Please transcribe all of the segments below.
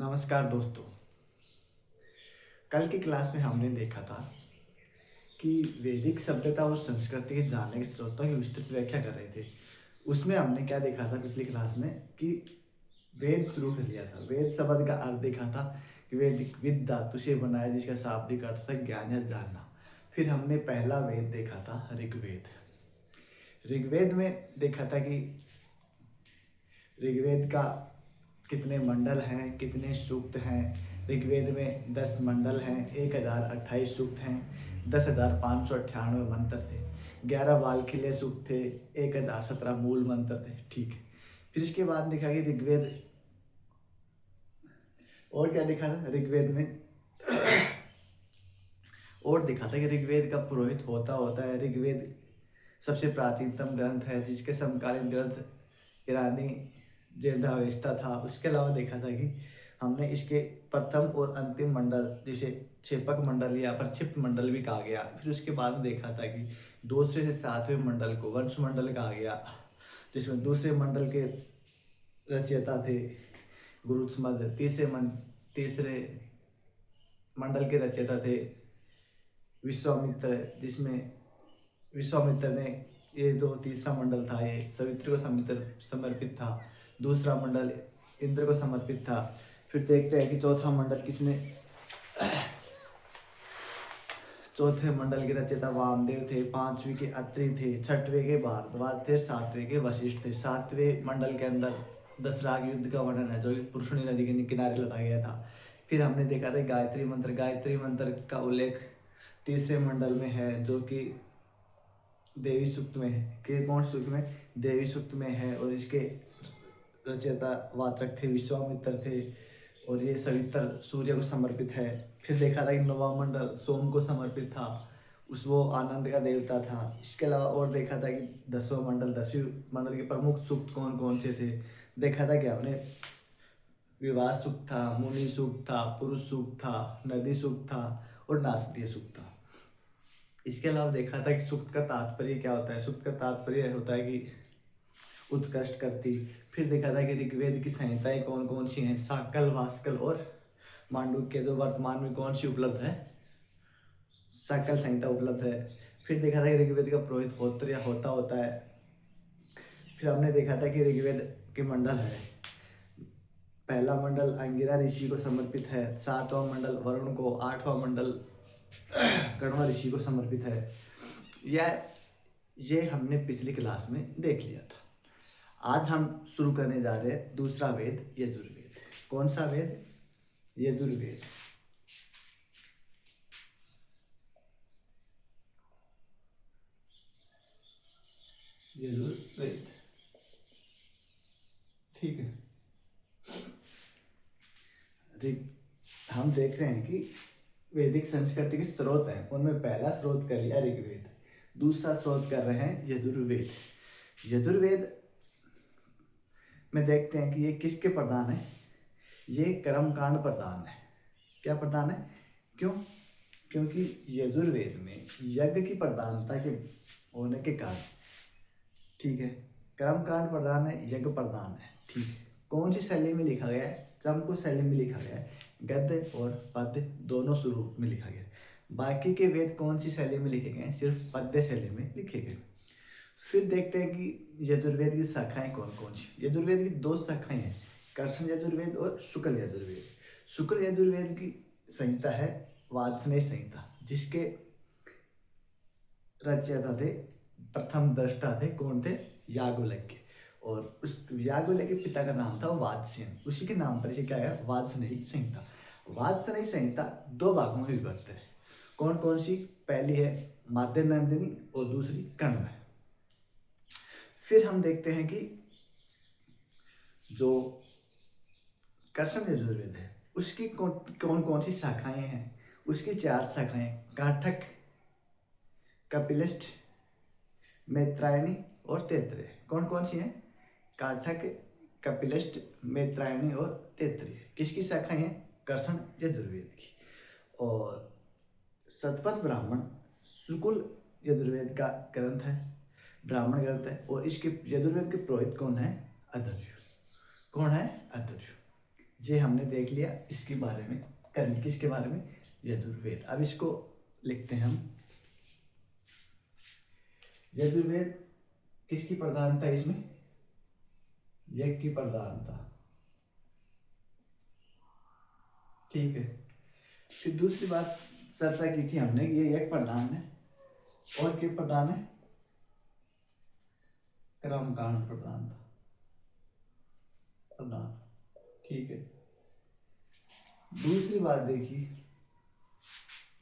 नमस्कार दोस्तों। कल की क्लास में हमने देखा था कि वैदिक सभ्यता और संस्कृति के जानने के स्रोतों की विस्तृत व्याख्या कर रहे थे। उसमें हमने क्या देखा था पिछली क्लास में कि वेद शुरू कर लिया था। वेद शब्द का अर्थ देखा था कि वैदिक विद धातु से बनाया, जिसका शाब्दिक अर्थ था ज्ञान या जानना। फिर हमने पहला वेद देखा था ऋग्वेद। ऋग्वेद में देखा था कि ऋग्वेद का कितने मंडल हैं, कितने सूक्त हैं। ऋग्वेद में 10 मंडल हैं, 1028 सूक्त हैं, 10,598 मंत्र थे, 11 वालखिल्य सूक्त थे, 1017 मूल मंत्र थे। ठीक। फिर इसके बाद देखा कि ऋग्वेद और क्या देखा था ऋग्वेद में और देखा था कि ऋग्वेद का पुरोहित होता होता है। ऋग्वेद सबसे प्राचीनतम ग्रंथ है, जिसके समकालीन ग्रंथ ईरानी जैनावस्था था। उसके अलावा देखा था कि हमने इसके प्रथम और अंतिम मंडल, जिसे क्षेपक मंडल या प्रक्षिप्त मंडल भी कहा गया। फिर उसके बाद में देखा था कि दूसरे से सातवें मंडल को वंश मंडल कहा गया, जिसमें दूसरे मंडल के रचयिता थे गुरुत्समद, तीसरे मंडल के रचयिता थे विश्वामित्र, जिसमें विश्वामित्र ने तीसरा मंडल था ये सवित्र को समर्पित था। दूसरा मंडल इंद्र को समर्पित था। फिर देखते हैं कि चौथे मंडल के रचयिता वामदेव थे, पांचवें के अत्रि थे, छठवें के भारद्वाज थे, सातवें के वशिष्ठ थे। सातवें मंडल के अंदर दशराग युद्ध का वर्णन है, जो कि पुरुषणी नदी के किनारे लड़ा गया था। फिर हमने देखा था गायत्री मंत्र का उल्लेख तीसरे मंडल में है, जो कि देवी सूक्त में है। कि कौन सूक्त में? देवी सूक्त में है। और इसके रचयिता वाचक थे विश्वामित्र थे, और ये सवित्र सूर्य को समर्पित है। फिर देखा था कि नौवां मंडल सोम को समर्पित था, वो आनंद का देवता था। इसके अलावा और देखा था कि 10वें मंडल के प्रमुख सूक्त कौन कौन से थे। देखा था कि हमने विवाह सूक्त था, मुनि सूक्त था, पुरुष सूक्त था, नदी सूक्त था और नासदीय सूक्त था। इसके अलावा देखा था कि सूक्त का तात्पर्य क्या होता है। सूक्त का तात्पर्य होता है कि उत्कृष्ट करती। फिर देखा था कि ऋग्वेद की संहिताएं कौन कौन सी हैं, शाकल, भास्कर और मांडुक्य, जो वर्तमान में कौन सी उपलब्ध है, शाकल संहिता उपलब्ध है। फिर देखा था कि ऋग्वेद का पुरोहित होत्र या होता है। फिर हमने देखा था कि ऋग्वेद के मंडल है। पहला मंडल अंगिरा ऋषि को समर्पित है, 7वां मंडल वरुण को, 8वां मंडल कण्वा ऋषि को समर्पित है। ये हमने पिछली क्लास में देख लिया था। आज हम शुरू करने जा रहे हैं दूसरा वेद, यजुर्वेद। कौन सा वेद? यजुर्वेद। यजुर्वेद, ठीक है। हम देख रहे हैं कि वैदिक संस्कृति के स्रोत हैं, उनमें पहला स्रोत कर लिया ऋग्वेद, दूसरा स्रोत कर रहे हैं यजुर्वेद। यजुर्वेद में देखते हैं कि ये किसके प्रधान है। ये कर्मकांड प्रधान है। क्या प्रधान है? क्यों? क्योंकि यजुर्वेद में यज्ञ की प्रधानता के होने के कारण, ठीक है, कर्मकांड प्रधान है, यज्ञ प्रधान है। ठीक है। कौन सी शैली में लिखा गया है? चंपू शैली में लिखा गया है। गद्य और पद्य दोनों स्वरूप में लिखा गया है। बाकी के वेद कौन सी शैली में लिखे गए हैं? सिर्फ पद्य शैली में लिखे गए। फिर देखते हैं कि यजुर्वेद की शाखाएं कौन कौन सी। यजुर्वेद की 2 शाखाएं हैं, कर्षण यजुर्वेद और शुक्ल यजुर्वेद। शुक्ल यजुर्वेद की संहिता है वाजस्नेय संहिता, जिसके रचयिता थे, प्रथम दृष्टा थे, कौन थे? याज्ञवल्क्य। और उस याज्ञवल्क्य के पिता का नाम था वाजसेन, उसी के नाम पर इसे क्या है? वाजस्नेयी संहिता। वाजस्नेयी संहिता 2 भागों में विभक्त है। कौन कौन सी? पहली है माध्यनंदिनी और दूसरी कण्व है। फिर हम देखते हैं कि जो कर्षण यजुर्वेद है, उसकी कौन कौन सी शाखाएं हैं। उसकी 4 शाखाएं, काठक, कपिलस्ठ, मैत्रायणी और तैत्तिरीय। कौन कौन सी हैं? काठक, कपिलस्ठ, मैत्रायणी और तैत्तिरीय किसकी शाखाएं हैं? कर्षण यजुर्वेद की। और शतपथ ब्राह्मण शुक्ल यजुर्वेद का ग्रंथ है, ब्राह्मण ग्रंथ है। और इसके यजुर्वेद के पुरोहित कौन है? अदर्य। कौन है? अदर्य। ये हमने देख लिया इसके बारे में, कर किसके बारे में, यजुर्वेद। अब इसको लिखते हैं हम। यजुर्वेद किसकी प्रधानता इसमें, यज्ञ की प्रधानता, ठीक है। फिर दूसरी बात चर्चा की थी हमने, ये यज्ञ प्रधान है और क्या प्रधान है, कर्म कांड प्रधान था, प्रधान, ठीक है। दूसरी बात देखिए,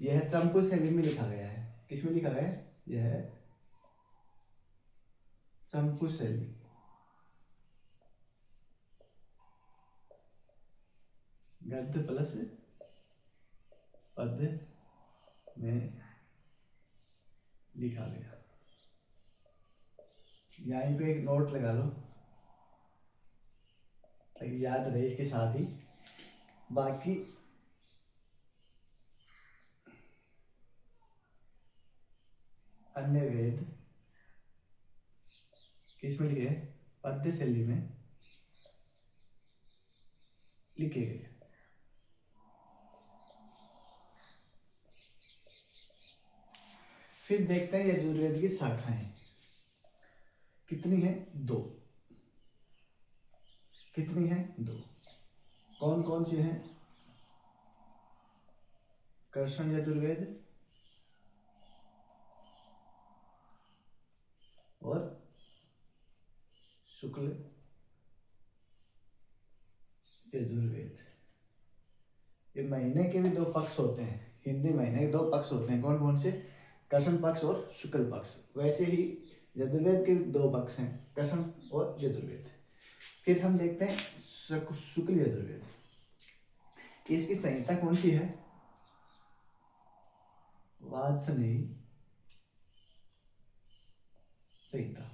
यह चंपू शैली में लिखा गया है, किसमें लिखा गया है, यह चंपू शैली, गद्य प्लस पद्य में लिखा गया। यहीं पे एक नोट लगा लो ताकि याद रहे इसके साथ ही। बाकी अन्य वेद किसमें लिखे, पद्य शैली में लिखे गए। फिर देखते हैं यजुर्वेद की शाखाएं कितनी है, 2। कितनी है, 2। कौन कौन सी है, कृष्ण यजुर्वेद और शुक्ल यजुर्वेद। ये महीने के भी 2 पक्ष होते हैं, हिंदी महीने के 2 पक्ष होते हैं, कौन कौन से, कृष्ण पक्ष और शुक्ल पक्ष। वैसे ही यजुर्वेद के 2 पक्ष हैं, कृष्ण और यजुर्वेद। फिर हम देखते हैं शुक्ल यजुर्वेद, इसकी संहिता कौन सी है, वात्स्ययनी संहिता।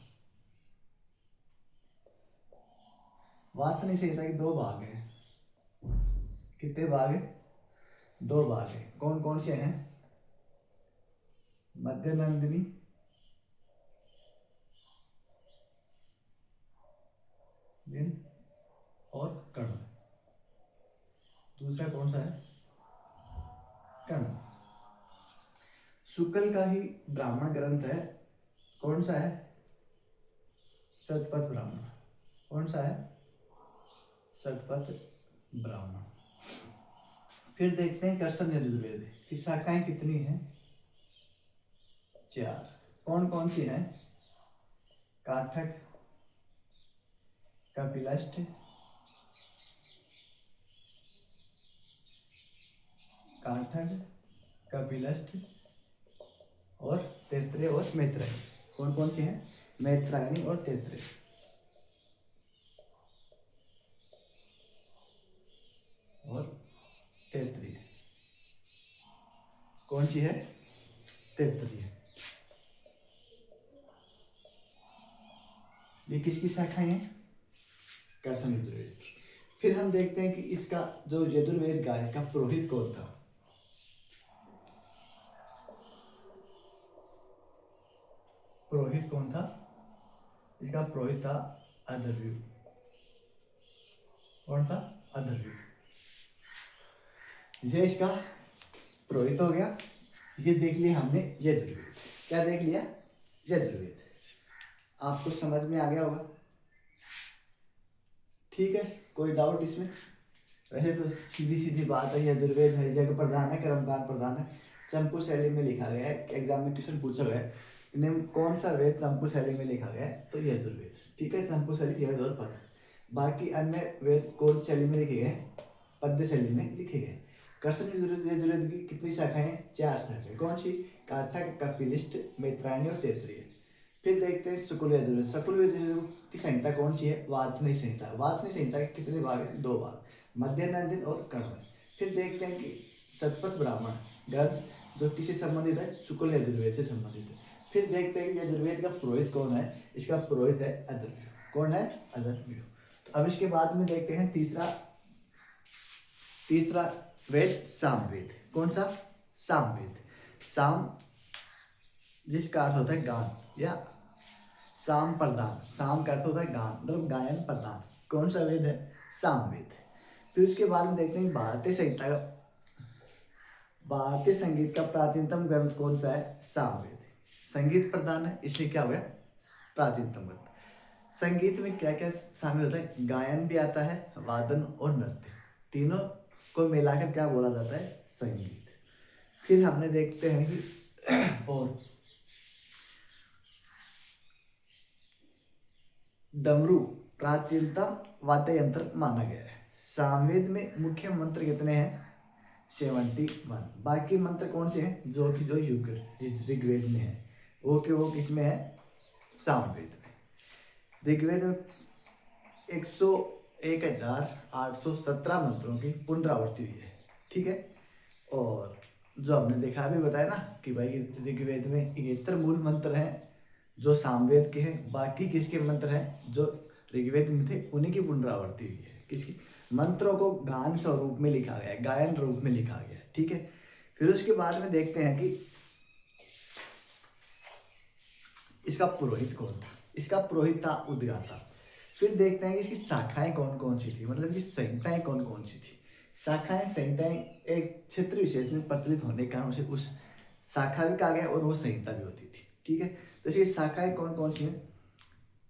वात्स्ययनी संहिता के 2 भाग हैं, कितने भाग है, 2 भाग है। कौन कौन से हैं, मध्यनंदिनी और कर्ण। दूसरा कौन सा है, कर्ण। शुक्ल का ही ब्राह्मण ग्रंथ है, कौन सा है, शतपथ ब्राह्मण। कौन सा है, शतपथ ब्राह्मण। फिर देखते हैं कृष्ण यजुर्वेद की शाखाएं कितनी हैं, 4। कौन कौन सी हैं, काठक, कपिलस्थ, काठक, कपिलस्थ और तैत्रेय और मैत्रेय। कौन कौन सी हैं, मैत्रायणी और तैत्रेय और तैत्रीय। कौन सी है, तैत्रीय। ये किसकी शाखाएं हैं, कृष्ण यजुर्वेद की। फिर हम देखते हैं कि इसका जो यजुर्वेद का इसका पुरोहित कौन था, पुरोहित कौन था, इसका पुरोहित था अदर्व्यु। कौन था, अदर्व्यु। ये इसका पुरोहित हो गया। ये देख लिया हमने यजुर्वेद, क्या देख लिया, यजुर्वेद। आपको समझ में आ गया होगा, ठीक है, कोई डाउट इसमें। वैसे तो सीधी सीधी बात है, यजुर्वेद है, यज्ञ प्रधान है, कर्मकांड प्रधान है, चंपू शैली में लिखा गया है। एग्जाम में क्वेश्चन पूछा गया है, कौन सा वेद चंपू शैली में लिखा गया है, तो यजुर्वेद, ठीक है। चंपू शैली, यजुर्वेद और पद्य। बाकी अन्य वेद कौन शैली में लिखे गए, पद्य शैली में लिखे गए। कृष्ण यजुर्वेद की कितनी शाखाएं, 4 शाखाएं। कौन सी, काठक, कपिलस्थ, मैत्रायणी और तैत्रीय। फिर देखते हैं शुक्ल यजुर्वेद। शुक्ल यजुर्वेद की संहिता कौन सी है, वात्स्ययनी संहिता। वात्स्ययनी संहिता के कितने भाग हैं, 2 भाग, मध्यनंदिन और कर्ण। फिर देखते हैं कि शतपथ ब्राह्मण ग्रंथ जो किससे संबंधित है, शुक्ल यजुर्वेद से संबंधित है। फिर देखते हैं कि यजुर्वेद का पुरोहित कौन है, इसका पुरोहित है अदर्व्यु। कौन है, अदर्व्यु। तो अब इसके बाद में देखते हैं तीसरा वेद सामवेद। कौन सा, सामवेद। साम जिसका अर्थ होता है गान या साम प्रदान। साम का अर्थ होता है गान, मतलब गायन प्रदान। कौन सा वेद है, सामवेद। फिर उसके बाद में देखते हैं भारतीय संगीत का प्राचीनतम ग्रंथ कौन सा है? सामवेद। संगीत प्रधान है इसलिए क्या हो गया? प्राचीनतम ग्रंथ। संगीत में क्या क्या शामिल होता है? गायन भी आता है, वादन और नृत्य, तीनों को मिलाकर क्या बोला जाता है? संगीत। फिर हमने देखते हैं कि और डमरू प्राचीनतम वाद्य यंत्र माना गया है। सामवेद में मुख्य मंत्र कितने हैं? 71। बाकी मंत्र कौन से हैं? जो ऋग्वेद में है, वो किस में है? सामवेद में। ऋग्वेद में 101,817 मंत्रों की पुनरावृत्ति हुई है, ठीक है। और जो हमने देखा अभी बताया ना कि भाई ऋग्वेद में 71 मूल मंत्र हैं जो सामवेद के हैं, बाकी किसके मंत्र हैं? जो ऋग्वेद में थे उन्हीं की पुनरावृत्ति हुई है। किसकी? मंत्रों को गान स्वरूप में लिखा गया है, गायन रूप में लिखा गया है, ठीक है। फिर उसके बाद में देखते हैं कि इसका पुरोहित कौन था? इसका पुरोहित था उद्गाता। फिर देखते हैं कि इसकी शाखाएं कौन कौन सी थी, मतलब कि संहिताएं कौन कौन सी थी। शाखाएं संहिताएं एक क्षेत्र विशेष में प्रचलित होने के कारण उसे उस शाखा भी कहा गया और वो संहिता भी होती थी, ठीक है। तो इसकी शाखाएं कौन कौन सी हैं?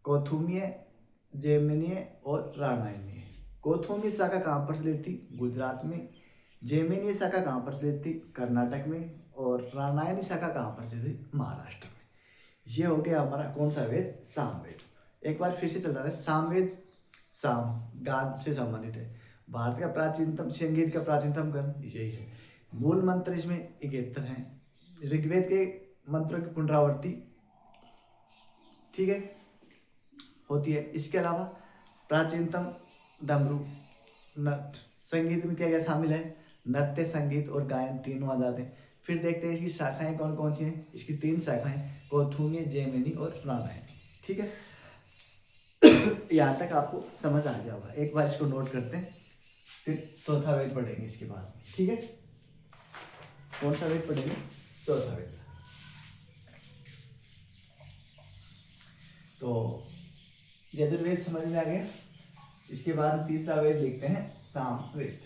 कौथुमीय, जैमिनीय और रामायणीय। कौथुमीय शाखा कहाँ प्रचलित थी? गुजरात में। जैमिनीय शाखा कहाँ प्रचलित थी? कर्नाटक में। और रामायणी शाखा कहाँ प्रचलित थी? महाराष्ट्र में। ये हो गया हमारा कौन सा वेद? सामवेद। एक बार फिर से चल रहा है। सामवेद गान से संबंधित है। भारत का प्राचीनतम संगीत का प्राचीनतम ग्रंथ यही है। मूल मंत्र इसमें 71 हैं। ऋग्वेद के मंत्रों की पुनरावृत्ति, ठीक है, होती है। इसके अलावा प्राचीनतम डमरू, नृत्य। संगीत में क्या क्या शामिल है? नृत्य, संगीत और गायन तीनों आ जाते हैं। फिर देखते हैं इसकी शाखाएं कौन कौन सी हैं। इसकी 3 शाखाएं, कौथुमीय, जैमिनी और रामायणी, ठीक है। यहाँ तक आपको समझ आ गया होगा। एक बार इसको नोट करते हैं, फिर चौथा वेद पढ़ेंगे इसके बाद, ठीक है। कौन सा वेद पढ़ेंगे? चौथा वेद। तो यजुर्वेद समझ में आ गया। इसके बाद तीसरा वेद देखते हैं, सामवेद।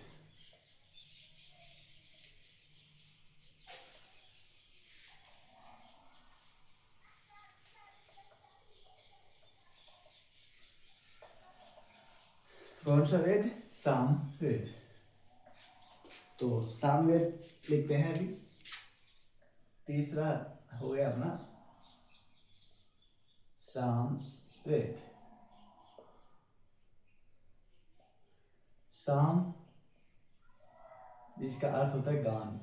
कौन सा वेद? सामवेद। तो सामवेद लिखते हैं अभी। तीसरा हो गया अपना सामवेद। साम जिसका अर्थ होता है गान।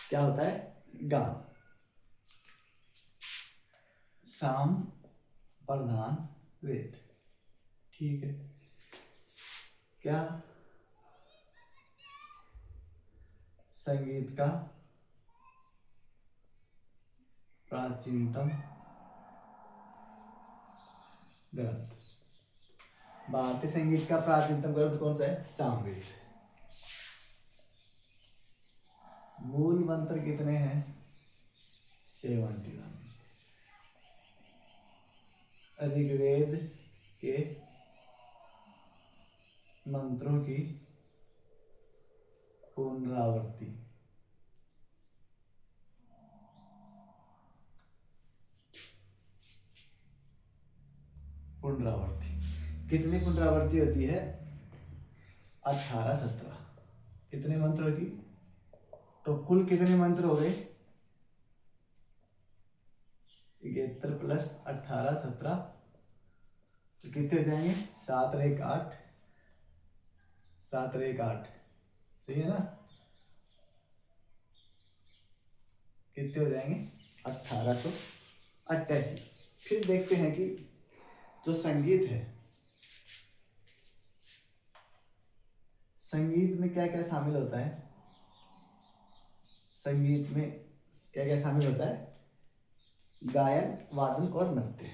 क्या होता है? गान। साम प्रधान वेद, ठीक है। क्या? संगीत का प्राचीनतम ग्रंथ। भारतीय संगीत का प्राचीनतम ग्रंथ कौन सा है? सामवेद। मूल मंत्र कितने हैं? 71। ऋग्वेद के मंत्रों की पुनरावृत्ति। कितनी पुनरावृत्ति होती है? 18-17। कितने मंत्रों की? तो कुल कितने मंत्र हो गए? 71 प्लस 18 17, तो कितने हो जाएंगे? 7 और 1 8। 7 और 1 8, सही है ना? कितने हो जाएंगे? 1888। फिर देखते हैं कि जो संगीत है, संगीत में क्या क्या शामिल होता है? संगीत में क्या क्या शामिल होता है? गायन, वादन और नृत्य।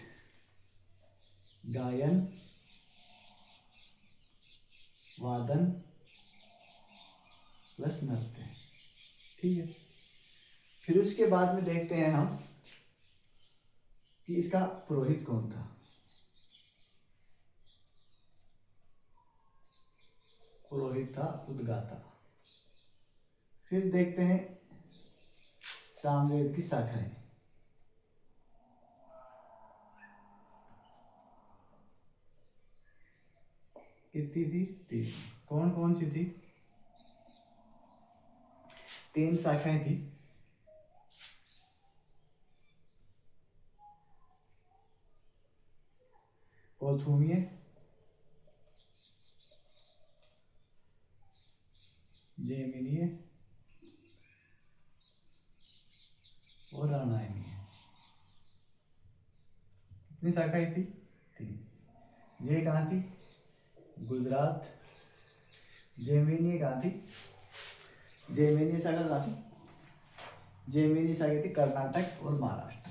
गायन, वादन प्लस नृत्य, ठीक है। फिर उसके बाद में देखते हैं हम कि इसका पुरोहित कौन था। पुरोहित था उद्गाता। फिर देखते हैं सामवेद की शाखाएं। कितनी थी? 3। कौन कौन सी थी? 3 शाखाएं थी। कौथुमीय, जैमिनीय और रामायणीय। कितनी शाखाएं थी? 3। ये कहाँ थी? गुजरात। जैमिनीय कहाँ थी? जैमिनीय शाखा कहाँ थी? जैमिनीय शाखा थी कर्नाटक और महाराष्ट्र।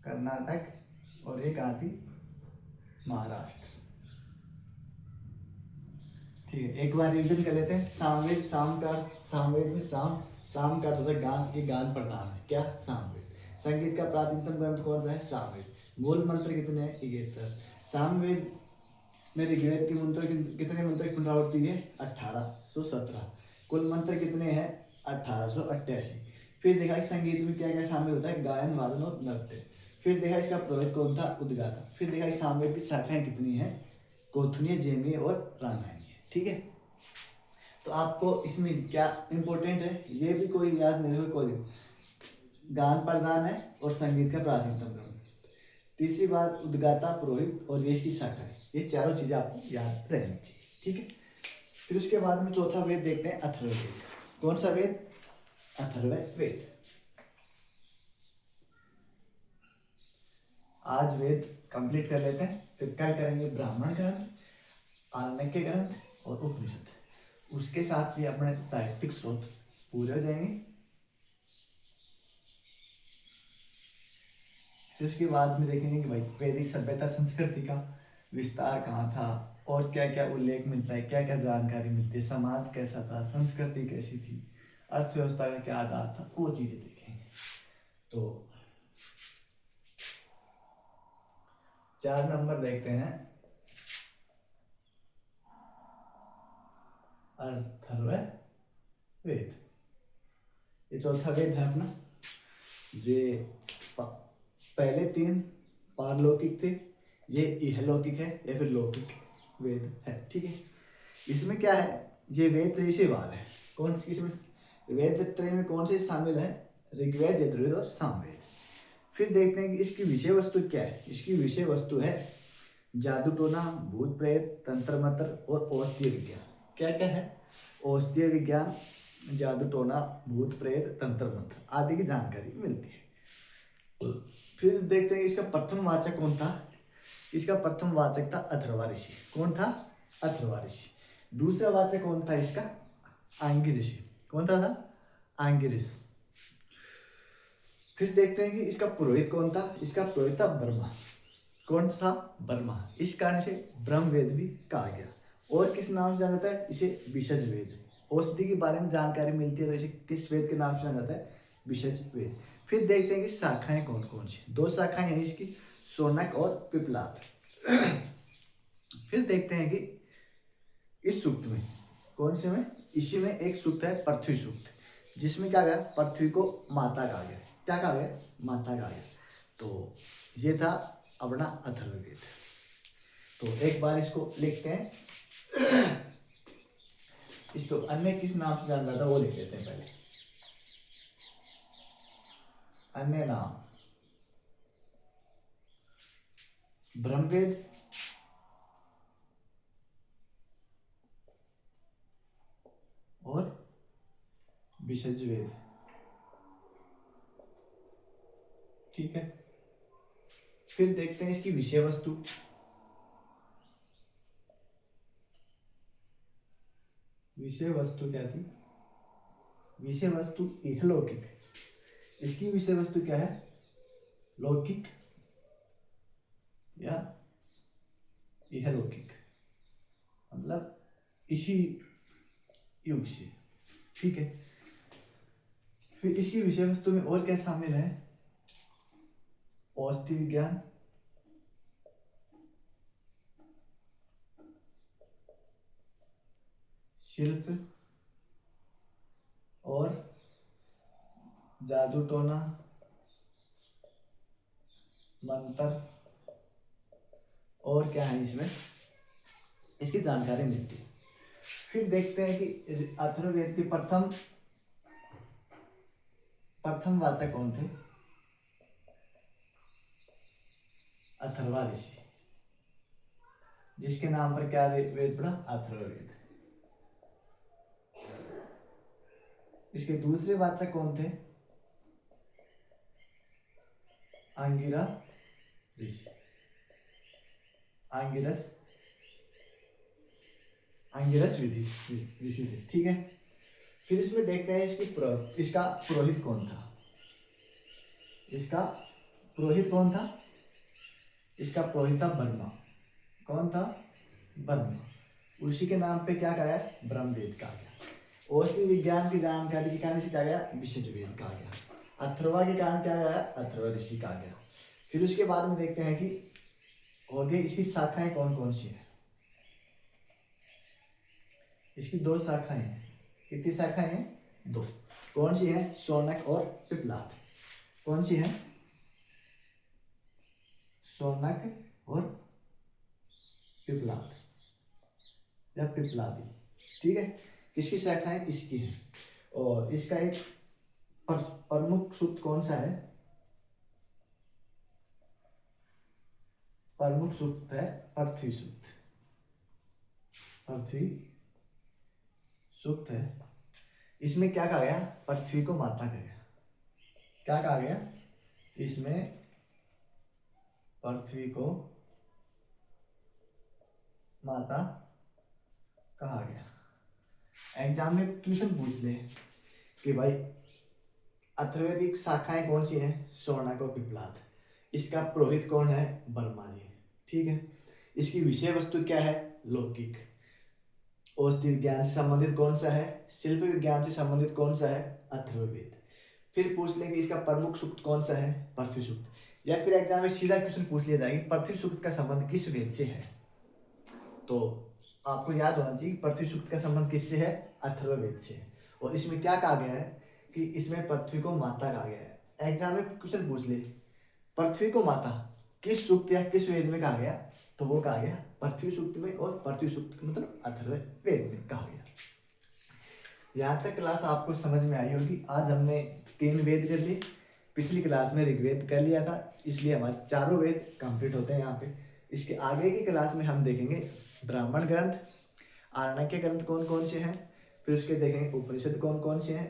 कर्नाटक और ये कहाँ थी? महाराष्ट्र। ठीक है, एक बार रिविजन कर लेते हैं। सामवेद, साम का सामवेद में शाम का अर्थ होता है गान। ये गान प्रधान है क्या? सामवेद। संगीत का प्राचीनतम ग्रंथ कौन सा है? सामवेद। मूल मंत्र कितने हैं? 71। सामवेद में ऋग्वेद के मंत्र कितने मंत्र की पुनरावृत्ति है? 1817। कुल मंत्र कितने हैं? 1888। फिर देखा इस संगीत में क्या क्या शामिल होता है? गायन, वादन और नृत्य। फिर देखा इसका पुरोहित कौन था? उद्गाता। फिर देखा इस सामवेद की शाखाएं कितनी हैं? कौथुनीय, जैमिनीय और रामायणीय। ठीक है, तो आपको इसमें क्या इंपॉर्टेंट है ये भी कोई याद नहीं हो। कोई गान प्रधान है और संगीत का प्राचीनतम ग्रंथ। तीसरी बात उद्गाता, पुरोहित और यश की शाखा है। ये चारों चीजें आपको याद रहनी चाहिए। ठीक है, फिर उसके बाद में चौथा वेद देखते हैं, अथर्ववेद। कौन सा वेद? अथर्ववेद। आज वेद कंप्लीट कर लेते हैं, फिर कल करेंगे ब्राह्मण ग्रंथ, आरण्यक ग्रंथ और उपनिषद। उसके साथ ही अपने साहित्यिक स्रोत पूरे हो जाएंगे। फिर उसके बाद में देखेंगे कि भाई वैदिक सभ्यता संस्कृति का विस्तार कहाँ था और क्या क्या उल्लेख मिलता है, क्या क्या जानकारी मिलती है, समाज कैसा था, संस्कृति कैसी थी, अर्थव्यवस्था का क्या आधार था, वो चीजें देखेंगे। तो 4 नंबर देखते हैं, अथर्ववेद। ये चौथा वेद है अपना। ये पहले 3 पारलौकिक थे, ये इहलौकिक है या फिर लौकिक वेद है। ठीक है, इसमें क्या है? ये वेद त्रय से वार है। कौन सी? इसमें वेद त्रय में कौन से शामिल है? ऋग्वेद, यजुर्वेद और सामवेद। फिर देखते हैं कि इसकी विषय वस्तु क्या है। इसकी विषय वस्तु है जादू टोना, भूत प्रेत, तंत्र मंत्र और औषधीय विज्ञान। क्या क्या है? औषधीय विज्ञान, जादू टोना, भूत प्रेत, तंत्र मंत्र आदि की जानकारी मिलती है। फिर देखते हैं इसका प्रथम वाचक कौन था। इसका प्रथम वाचक था अथर्वा ऋषि। कौन था? अथर्वा ऋषि। दूसरा वाचक कौन था इसका? आंगी ऋषि। कौन था? आंगिरस। फिर देखते हैं कि इसका पुरोहित कौन था। इसका पुरोहित था ब्रह्मा। कौन था? ब्रह्मा। इस कारण से ब्रह्म वेद भी कहा गया। और किस नाम से जाना जाता है इसे? विशज वेद। औषधि के बारे में जानकारी मिलती है तो इसे किस वेद के नाम से जाना जाता है? विशज वेद। फिर देखते हैं कि शाखाएं कौन कौन सी। 2 शाखाएं हैं इसकी, शौनक और पिपलाद। फिर देखते हैं कि इस सूक्त में कौन से में? इसी में एक सूक्त है पृथ्वी सूक्त, जिसमें क्या गया? पृथ्वी को माता कहा गया। क्या कहा गया? माता कहा गया। तो ये था अपना अथर्ववेद। तो एक बार इसको लिखते हैं। इसको अन्य किस नाम से जाना जाता है वो लिख लेते हैं पहले। अन्य नाम ब्रह्मवेद, और विशज वेद। ठीक है, फिर देखते हैं इसकी विषय वस्तु। विषय वस्तु क्या थी? विषय वस्तु इहलौकिक। इसकी विषय वस्तु क्या है? लौकिक या इहलौकिक, मतलब इसी युग से। ठीक है, फिर इसकी विषय वस्तु में और क्या शामिल है? औषधि विज्ञान, शिल्प और जादू टोना, मंत्र और क्या है इसमें, इसकी जानकारी मिलती है। फिर देखते हैं कि अथर्ववेद के प्रथम वाचक कौन थे? अथर्वा ऋषि, जिसके नाम पर क्या वेद पड़ा? अथर्ववेद। इसके दूसरे वाचक कौन थे? अंगिरा ऋषि, अंगिरस विधि ऋषि थे। ठीक है। फिर इसमें देखते हैं इसका पुरोहित कौन था? इसका पुरोहित कौन था? इसका पुरोहित था बर्मा। कौन था? बर्मा। उसी के नाम पे क्या कहा गया? ब्रह्मवेद कहा गया। औषधि विज्ञान की जानकारी के कारण इसे क्या गया? विशेष वेद कहा गया। अथर्वा के कारण क्या गया? अथर्व ऋषि कहा गया। फिर उसके बाद में देखते हैं कि हो गए इसकी शाखाएं कौन कौन सी हैं। इसकी 2 शाखाएं हैं। कितनी शाखाएं हैं? 2। कौन सी है? शौनक और पिप्लाद। कौन सी है? शौनक और पिप्लाद या पिप्लादी। ठीक है। किसकी शाखाएं? इसकी है। और इसका एक प्रमुख सूक्त कौन सा है? प्रमुख सूक्त है पृथ्वी सूक्त। पृथ्वी सूक्त है। इसमें क्या कहा गया? पृथ्वी को माता कहा गया। क्या कहा गया? इसमें पृथ्वी को माता कहा गया। एग्जाम में क्वेश्चन पूछ ले कि भाई अथर्ववेदिक शाखाएं कौन सी हैं? शौनक और पिप्लाद। इसका पुरोहित कौन है? बर्मा जी। ठीक है। इसकी विषय वस्तु क्या है? लौकिक। औषधि विज्ञान से संबंधित कौन सा है? शिल्प विज्ञान से संबंधित कौन सा है? अथर्ववेद। फिर पूछ लेंगे इसका प्रमुख सूक्त कौन सा है? पृथ्वी सूक्त। या फिर एग्जाम में सीधा क्वेश्चन पूछ लिया जाएगा पृथ्वी सूक्त का संबंध किस वेद से है? तो आपको याद होना चाहिए पृथ्वी सूक्त का संबंध किससे है? अथर्ववेद से। और इसमें क्या कहा गया है कि इसमें पृथ्वी को माता कहा गया है। एग्जाम में क्वेश्चन पूछ ले पृथ्वी को माता किस सूक्त या किस वेद में कहा गया? तो वो कहा गया पृथ्वी सूक्त में। और पृथ्वी सूक्त मतलब अथर्ववेद में कहा गया। यहाँ तक क्लास आपको समझ में आई होगी। आज हमने 3 वेद कर लिए। पिछली क्लास में ऋग्वेद कर लिया था, इसलिए हमारे 4 वेद कंप्लीट होते हैं यहाँ पे। इसके आगे की क्लास में हम देखेंगे ब्राह्मण ग्रंथ, आरण्यक ग्रंथ कौन कौन से हैं, फिर उसके देखेंगे उपनिषद कौन कौन से हैं,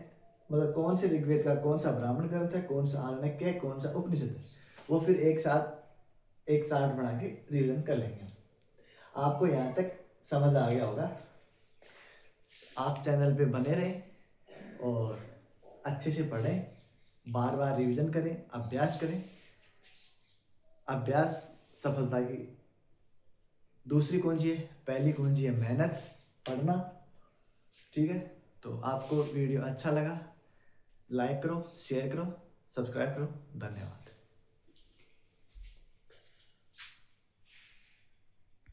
मतलब कौन से ऋग्वेद का कौन सा ब्राह्मण ग्रंथ है, कौन सा आरण्यक है, कौन सा उपनिषद है। वो फिर एक साथ बना के रिविजन कर लेंगे। आपको यहाँ तक समझ आ गया होगा। आप चैनल पे बने रहें और अच्छे से पढ़ें, बार बार रिवीजन करें, अभ्यास करें। अभ्यास सफलता की दूसरी कुंजी है। पहली कुंजी है मेहनत, पढ़ना। ठीक है। तो आपको वीडियो अच्छा लगा, लाइक करो, शेयर करो, सब्सक्राइब करो। धन्यवाद।